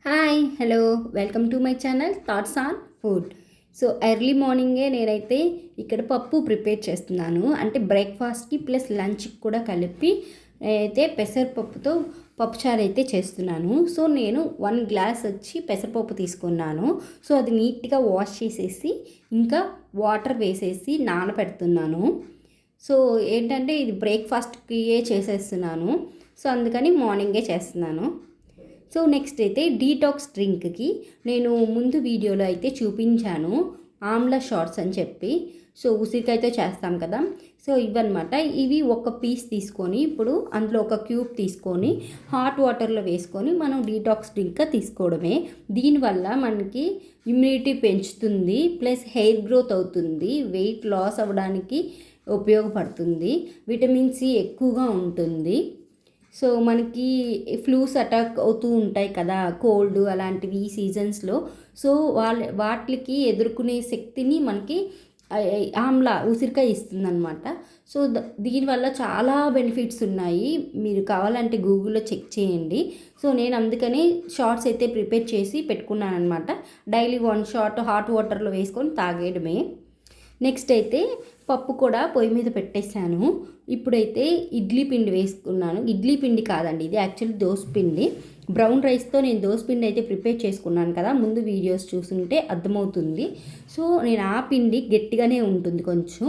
Hi hello welcome to my channel thoughts on food. So early మార్నింగే నేనైతే ఇక్కడ పప్పు ప్రిపేర్ చేస్తున్నాను. అంటే బ్రేక్ఫాస్ట్కి ప్లస్ లంచ్కి కూడా కలిపి అయితే పెసరపప్పుతో పప్పుచారు అయితే చేస్తున్నాను. సో నేను 1 గ్లాస్ వచ్చి పెసరపప్పు తీసుకున్నాను. సో అది నీట్గా వాష్ చేసేసి ఇంకా వాటర్ వేసేసి నానబెడుతున్నాను. సో ఏంటంటే ఇది బ్రేక్ఫాస్ట్కియే చేసేస్తున్నాను. సో అందుకని మార్నింగే చేస్తున్నాను. సో నెక్స్ట్ అయితే డీటాక్స్ డ్రింక్కి నేను ముందు వీడియోలో అయితే చూపించాను ఆమ్లా షార్ట్స్ అని చెప్పి. సో ఉసిరికాయతో చేస్తాం కదా. సో ఇవన్నమాట. ఇవి ఒక పీస్ తీసుకొని ఇప్పుడు అందులో ఒక క్యూబ్ తీసుకొని హాట్ వాటర్లో వేసుకొని మనం డీటాక్స్ డ్రింక్గా తీసుకోవడమే. దీనివల్ల మనకి ఇమ్యూనిటీ పెంచుతుంది, ప్లస్ హెయిర్ గ్రోత్ అవుతుంది, వెయిట్ లాస్ అవ్వడానికి ఉపయోగపడుతుంది, విటమిన్ సి ఎక్కువగా ఉంటుంది. సో మనకి ఫ్లూస్ అటాక్ అవుతూ ఉంటాయి కదా, కోల్డ్ అలాంటివి ఈ సీజన్స్లో. సో వాటికి ఎదుర్కొనే శక్తిని మనకి ఆమ్లా ఉసిరికాయ ఇస్తుందన్నమాట. సో దీనివల్ల చాలా బెనిఫిట్స్ ఉన్నాయి. మీరు కావాలంటే గూగుల్లో చెక్ చేయండి. సో నేను అందుకని షార్ట్స్ అయితే ప్రిపేర్ చేసి పెట్టుకున్నాను అనమాట. డైలీ 1 షార్ట్ హాట్ వాటర్లో వేసుకొని తాగేయడమే. నెక్స్ట్ అయితే పప్పు కూడా పొయ్యి మీద పెట్టేశాను. ఇప్పుడైతే ఇడ్లీ పిండి వేసుకున్నాను. ఇడ్లీ పిండి కాదండి, ఇది యాక్చువల్లీ దోసపిండి. బ్రౌన్ రైస్తో నేను దోసపిండి అయితే ప్రిపేర్ చేసుకున్నాను కదా, ముందు వీడియోస్ చూస్తుంటే అర్థమవుతుంది. సో నేను ఆ పిండి గట్టిగానే ఉంటుంది కొంచెం.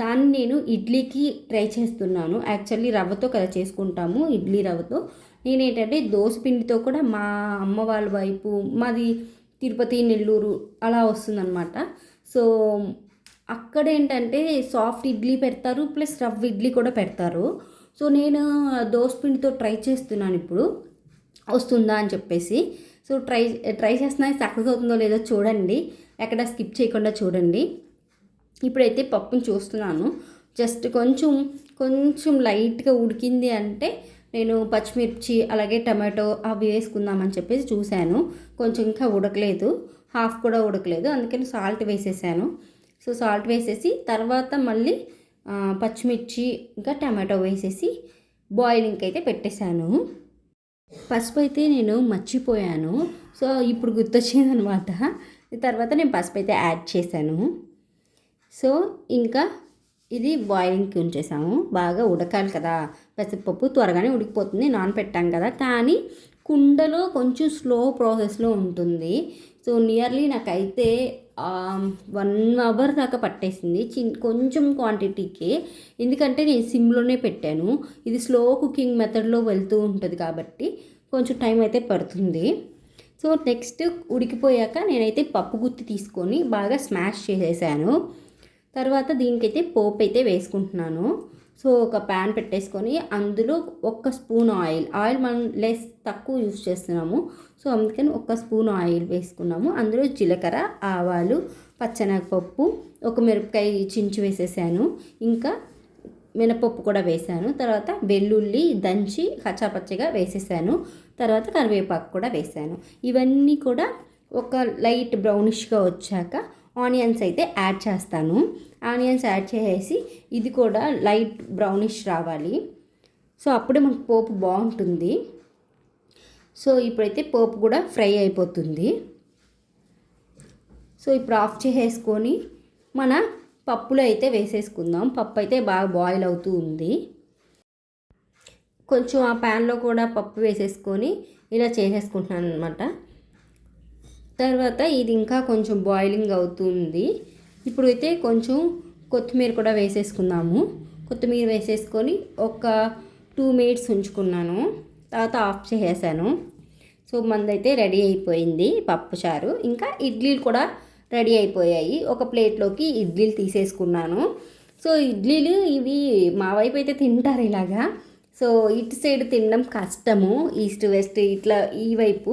దాన్ని నేను ఇడ్లీకి ట్రై చేస్తున్నాను. యాక్చువల్లీ రవ్వతో కదా చేసుకుంటాము, ఇడ్లీ రవ్వతో. నేనేంటంటే దోసపిండితో కూడా మా అమ్మ వాళ్ళ వైపు, మాది తిరుపతి నెల్లూరు అలా వస్తుందన్నమాట. సో అక్కడ ఏంటంటే సాఫ్ట్ ఇడ్లీ పెడతారు, ప్లస్ రవ్వ ఇడ్లీ కూడా పెడతారు. సో నేను దోసపిండితో ట్రై చేస్తున్నాను ఇప్పుడు, వస్తుందా అని చెప్పేసి. సో ట్రై చేస్తున్నా, సక్సెస్ అవుతుందో లేదో చూడండి, ఎక్కడ స్కిప్ చేయకుండా చూడండి. ఇప్పుడైతే పప్పుని చూస్తున్నాను. జస్ట్ కొంచెం లైట్గా ఉడికింది అంటే నేను పచ్చిమిర్చి అలాగే టమాటో అవి వేసుకుందామని చెప్పేసి చూశాను. కొంచెం ఇంకా ఉడకలేదు, హాఫ్ కూడా ఉడకలేదు, అందుకని సాల్ట్ వేసేసాను. సో సాల్ట్ వేసేసి తర్వాత మళ్ళీ పచ్చిమిర్చి ఇంకా టమాటో వేసేసి బాయిలింగ్కి అయితే పెట్టేశాను. పసుపు అయితే నేను మర్చిపోయాను. సో ఇప్పుడు గుర్తొచ్చింది అనమాట. తర్వాత నేను పసుపు అయితే యాడ్ చేశాను. సో ఇంకా ఇది బాయిలింగ్కి ఉంచేసాము. బాగా ఉడకాలి కదా, పెసరపప్పు త్వరగానే ఉడికిపోతుంది, నానపెట్టాం కదా. కానీ కుండలో కొంచెం స్లో ప్రాసెస్లో ఉంటుంది. సో నియర్లీ నాకైతే 1 అవర్ దాకా పట్టేసింది కొంచెం క్వాంటిటీకి. ఎందుకంటే నేను సిమ్లోనే పెట్టాను, ఇది స్లో కుకింగ్ మెథడ్లో వెళ్తూ ఉంటుంది కాబట్టి కొంచెం టైం అయితే పడుతుంది. సో నెక్స్ట్ ఉడికిపోయాక నేనైతే పప్పు గుత్తి తీసుకొని బాగా స్మాష్ చేసేసాను. తర్వాత దీనికైతే పోపు అయితే వేసుకుంటున్నాను. సో ఒక ప్యాన్ పెట్టేసుకొని అందులో 1 స్పూన్ ఆయిల్ మనం తక్కువ యూజ్ చేస్తున్నాము. సో అందుకని 1 స్పూన్ ఆయిల్ వేసుకున్నాము. అందులో జీలకర్ర, ఆవాలు, పచ్చెనగపప్పు, 1 మిరపకాయ చించి వేసేసాను. ఇంకా మినపప్పు కూడా వేసాను. తర్వాత వెల్లుల్లి దంచి కచ్చాపచ్చగా వేసేసాను. తర్వాత కరివేపాకు కూడా వేసాను. ఇవన్నీ కూడా ఒక లైట్ బ్రౌనిష్గా వచ్చాక ఆనియన్స్ అయితే యాడ్ చేస్తాను. ఆనియన్స్ యాడ్ చేసేసి ఇది కూడా లైట్ బ్రౌనిష్ రావాలి. సో అప్పుడే మనకు పోపు బాగుంటుంది. సో ఇప్పుడైతే పోపు కూడా ఫ్రై అయిపోతుంది. సో ఇప్పుడు ఆఫ్ చేసేసుకొని మన పప్పులో అయితే వేసేసుకుందాం. పప్పు అయితే బాగా బాయిల్ అవుతూ ఉంది. కొంచెం ఆ ప్యాన్లో కూడా పప్పు వేసేసుకొని ఇలా చేసేసుకుంటున్నాను అనమాట. తర్వాత ఇది ఇంకా కొంచెం బాయిలింగ్ అవుతుంది. ఇప్పుడు అయితే కొంచెం కొత్తిమీర కూడా వేసేసుకుందాము. కొత్తిమీర వేసేసుకొని ఒక 2 మినిట్స్ ఉంచుకున్నాను. తర్వాత ఆఫ్ చేసేసాను. సో మందైతే రెడీ అయిపోయింది పప్పుచారు. ఇంకా ఇడ్లీలు కూడా రెడీ అయిపోయాయి. ఒక ప్లేట్లోకి ఇడ్లీలు తీసేసుకున్నాను. సో ఇడ్లీలు ఇవి మా వైపు అయితే తింటారు ఇలాగా. సో ఇటు సైడ్ తినడం కష్టము, ఈస్ట్ వెస్ట్ ఇట్లా ఈ వైపు.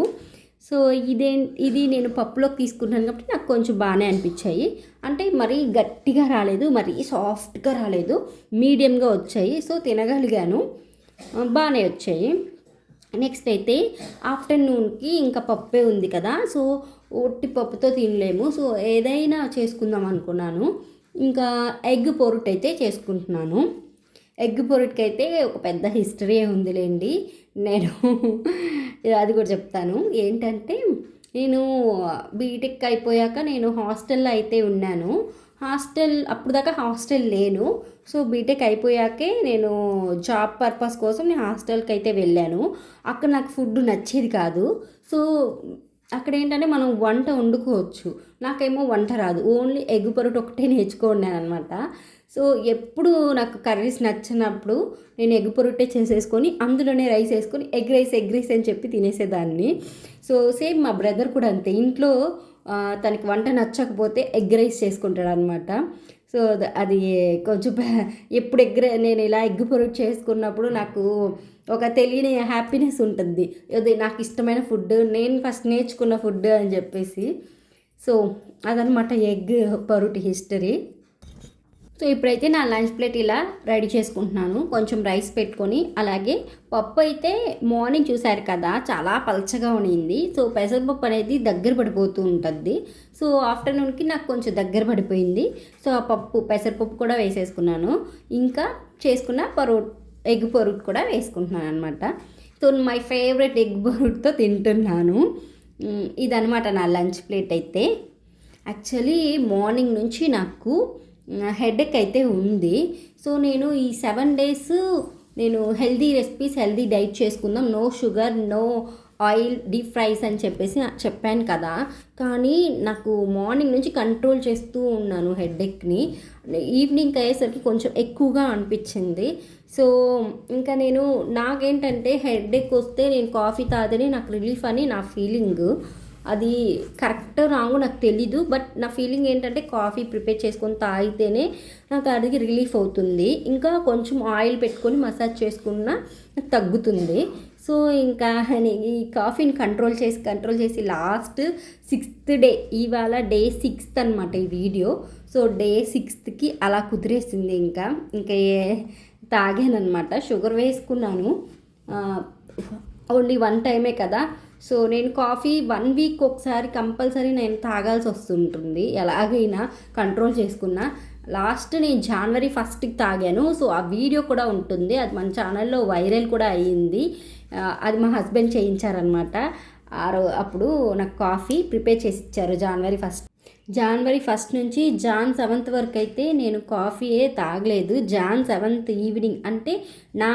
సో ఇది నేను పప్పులోకి తీసుకున్నాను కాబట్టి నాకు కొంచెం బాగానే అనిపించాయి. అంటే మరీ గట్టిగా రాలేదు, మరీ సాఫ్ట్గా రాలేదు, మీడియంగా వచ్చాయి. సో తినగలిగాను, బాగానే వచ్చాయి. నెక్స్ట్ అయితే ఆఫ్టర్నూన్కి ఇంకా పప్పే ఉంది కదా, సో ఒట్టి పప్పుతో తినలేము. సో ఏదైనా చేసుకుందాం అనుకున్నాను. ఇంకా ఎగ్ పొరుటు అయితే చేసుకుంటున్నాను. ఎగ్ పొరుటుకి అయితే ఒక పెద్ద హిస్టరీ ఉందిలేండి. నేను అది కూడా చెప్తాను. ఏంటంటే నేను బీటెక్ అయిపోయాక నేను హాస్టల్లో అయితే ఉన్నాను. అప్పుడు దాకా హాస్టల్ లేను. సో బీటెక్ అయిపోయాకే నేను జాబ్ పర్పస్ కోసం నేను హాస్టల్కి అయితే వెళ్ళాను. అక్కడ నాకు ఫుడ్ నచ్చేది కాదు. సో అక్కడ ఏంటంటే మనం వంట వండుకోవచ్చు. నాకేమో వంట రాదు. ఓన్లీ ఎగ్ పరోటా ఒకటే నేర్చుకున్నాను అనమాట. సో ఎప్పుడు నాకు కర్రీస్ నచ్చినప్పుడు నేను ఎగ్ పొరొట్టే చేసేసుకొని అందులోనే రైస్ వేసుకొని ఎగ్ రైస్ అని చెప్పి తినేసేదాన్ని. సో సేమ్ మా బ్రదర్ కూడా అంతే. ఇంట్లో తనకి వంట నచ్చకపోతే ఎగ్ రైస్ చేసుకుంటాడు అనమాట. సో అది కొంచెం ఎప్పుడు నేను ఇలా ఎగ్ పొరొట్టు చేసుకున్నప్పుడు నాకు ఒక తెలియని హ్యాపీనెస్ ఉంటుంది. అది నాకు ఇష్టమైన ఫుడ్, నేను ఫస్ట్ నేర్చుకున్న ఫుడ్ అని చెప్పేసి. సో అదనమాట ఎగ్ పొరొట్టు హిస్టరీ. సో ఇప్పుడైతే నా లంచ్ ప్లేట్ ఇలా రెడీ చేసుకుంటున్నాను. కొంచెం రైస్ పెట్టుకొని, అలాగే పప్పు అయితే మార్నింగ్ చూశారు కదా చాలా పలచగా ఉన్నింది. సో పెసరపప్పు అనేది దగ్గర పడిపోతూ ఉంటుంది. సో ఆఫ్టర్నూన్కి నాకు కొంచెం దగ్గర పడిపోయింది. సో ఆ పెసరపప్పు కూడా వేసేసుకున్నాను. ఇంకా చేసుకున్న ఎగ్ పొరుట్ కూడా వేసుకుంటున్నాను అనమాట. సో మై ఫేవరెట్ ఎగ్ పొరుట్తో తింటున్నాను. ఇదనమాట నా లంచ్ ప్లేట్ అయితే. యాక్చువల్లీ మార్నింగ్ నుంచి నాకు హెడేక్ అయితే ఉంది. సో నేను ఈ 7 days నేను హెల్దీ రెసిపీస్, హెల్దీ డైట్ చేసుకుందాం, no sugar, no oil, deep fries అని చెప్పేసి చెప్పాను కదా. కానీ నాకు మార్నింగ్ నుంచి కంట్రోల్ చేస్తూ ఉన్నాను హెడేక్ని. ఈవినింగ్ అయ్యేసరికి కొంచెం ఎక్కువగా అనిపించింది. సో ఇంకా నాకేంటంటే హెడేక్ వస్తే నేను కాఫీ తాగితేనే నాకు రిలీఫ్ అని నా ఫీలింగ్. అది కరెక్ట్ రాంగ్ నాకు తెలీదు. బట్ నా ఫీలింగ్ ఏంటంటే కాఫీ ప్రిపేర్ చేసుకొని తాగితేనే నాకు అది రిలీఫ్ అవుతుంది. ఇంకా కొంచెం ఆయిల్ పెట్టుకొని మసాజ్ చేసుకున్నా నాకు తగ్గుతుంది. సో ఇంకా ఈ కాఫీని కంట్రోల్ చేసి లాస్ట్ 6th day, ఇవాళ డే 6th అనమాట ఈ వీడియో. సో డే 6thకి అలా కుదిరేసింది. ఇంకా తాగానమాట. షుగర్ వేసుకున్నాను, ఓన్లీ 1 time కదా. సో నేను కాఫీ 1 week ఒకసారి కంపల్సరీ నేను తాగాల్సి వస్తుంటుంది. ఎలాగైనా కంట్రోల్ చేసుకున్నా. లాస్ట్ నేను January 1st తాగాను. సో ఆ వీడియో కూడా ఉంటుంది, అది మన ఛానల్లో వైరల్ కూడా అయ్యింది. అది మా హస్బెండ్ చేయించారనమాట. అప్పుడు నాకు కాఫీ ప్రిపేర్ చేసి ఇచ్చారు January 1st నుంచి Jan 7th వరకు అయితే నేను కాఫీయే తాగలేదు. Jan 7th ఈవినింగ్ అంటే నా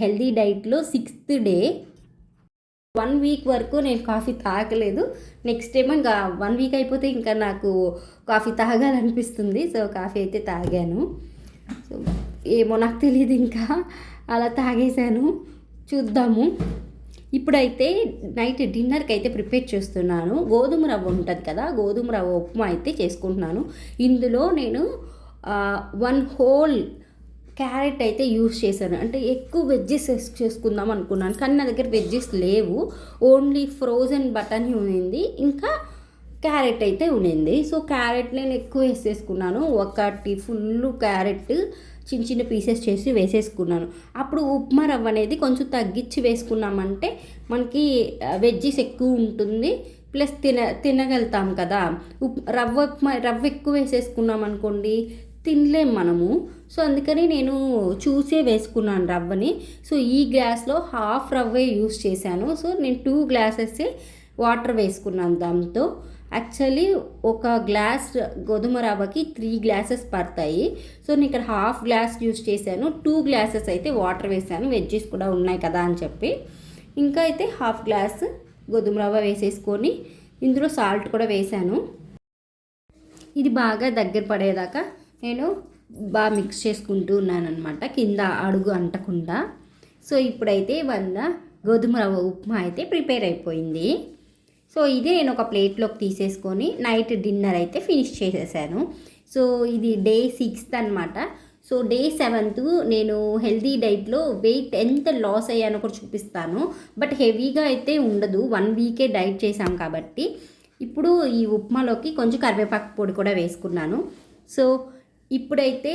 హెల్దీ డైట్లో 6th day. 1 week వరకు నేను కాఫీ తాగలేదు. నెక్స్ట్ ఏమో ఇంకా 1 week అయిపోతే ఇంకా నాకు కాఫీ తాగాలనిపిస్తుంది. సో కాఫీ అయితే తాగాను. సో ఏమో నాకు తెలియదు, ఇంకా అలా తాగేశాను. చూద్దాము. ఇప్పుడైతే నైట్ డిన్నర్కి అయితే ప్రిపేర్ చేస్తున్నాను. గోధుమ రవ్వ ఉంటుంది కదా, గోధుమ రవ్వ ఉప్మా అయితే చేసుకుంటున్నాను. ఇందులో నేను 1 whole క్యారెట్ అయితే యూస్ చేశాను. అంటే ఎక్కువ వెజ్జెస్ చేసుకుందాం అనుకున్నాను, కానీ నా దగ్గర వెజ్జెస్ లేవు. ఓన్లీ ఫ్రోజన్ బటానీ ఉన్నింది, ఇంకా క్యారెట్ అయితే ఉన్నింది. సో క్యారెట్ నేను ఎక్కువ వేసేసుకున్నాను. ఒకటి ఫుల్ క్యారెట్ చిన్న చిన్న పీసెస్ చేసి వేసేసుకున్నాను. అప్పుడు ఉప్మా రవ్వ అనేది కొంచెం తగ్గించి వేసుకున్నామంటే మనకి వెజ్జెస్ ఎక్కువ ఉంటుంది, ప్లస్ తినగలుగుతాం కదా. రవ్వ ఎక్కువ వేసేసుకున్నాం అనుకోండి తినలేం మనము. సో అందుకని నేను చూసే వేసుకున్నాను రవ్వని. సో ఈ గ్లాస్లో హాఫ్ రవ్వే యూస్ చేశాను. సో నేను 2 glasses వాటర్ వేసుకున్నాను దాంతో. యాక్చువల్లీ ఒక గ్లాస్ గోధుమ రవ్వకి 3 glasses పడతాయి. సో నేను ఇక్కడ హాఫ్ గ్లాస్ యూస్ చేశాను, 2 glasses అయితే వాటర్ వేసాను, వెజ్జెస్ కూడా ఉన్నాయి కదా అని చెప్పి. ఇంకా అయితే హాఫ్ గ్లాస్ గోధుమ రవ్వ వేసేసుకొని ఇందులో సాల్ట్ కూడా వేసాను. ఇది బాగా దగ్గర పడేదాకా నేను బాగా మిక్స్ చేసుకుంటూ ఉన్నాను అనమాట, కింద అడుగు అంటకుండా. సో ఇప్పుడైతే గోధుమ రవ్వ ఉప్మా అయితే ప్రిపేర్ అయిపోయింది. సో ఇది నేను ఒక ప్లేట్లోకి తీసేసుకొని నైట్ డిన్నర్ అయితే ఫినిష్ చేసేసాను. సో ఇది డే 6th అనమాట. సో డే 7th నేను హెల్దీ డైట్లో వెయిట్ ఎంత లాస్ అయ్యానో కూడా చూపిస్తాను. బట్ హెవీగా అయితే ఉండదు, 1 week డైట్ చేశాం కాబట్టి. ఇప్పుడు ఈ ఉప్మాలోకి కొంచెం కరివేపాకు పొడి కూడా వేసుకున్నాను. సో ఇప్పుడైతే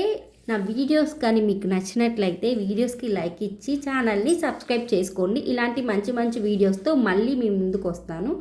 నా వీడియోస్ కానీ మీకు నచ్చినట్లయితే వీడియోస్కి లైక్ ఇచ్చి ఛానల్ని సబ్స్క్రైబ్ చేసుకోండి. ఇలాంటి మంచి మంచి వీడియోస్తో మళ్ళీ మీ ముందుకు వస్తాను.